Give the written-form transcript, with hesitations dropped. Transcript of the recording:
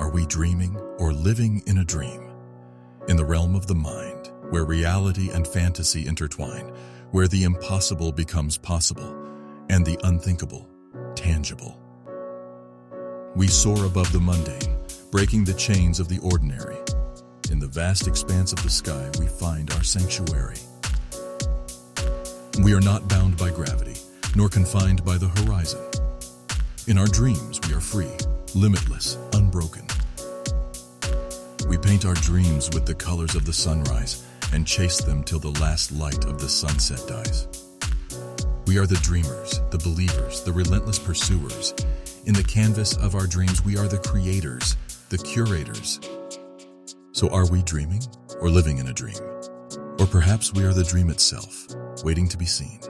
Are we dreaming or living in a dream? In the realm of the mind, where reality and fantasy intertwine, where the impossible becomes possible, and the unthinkable tangible. We soar above the mundane, breaking the chains of the ordinary. In the vast expanse of the sky, we find our sanctuary. We are not bound by gravity, nor confined by the horizon. In our dreams, we are free, limitless, unbroken. We paint our dreams with the colors of the sunrise and chase them till the last light of the sunset dies. We are the dreamers, the believers, the relentless pursuers. In the canvas of our dreams, we are the creators, the curators. So are we dreaming or living in a dream? Or perhaps we are the dream itself, waiting to be seen.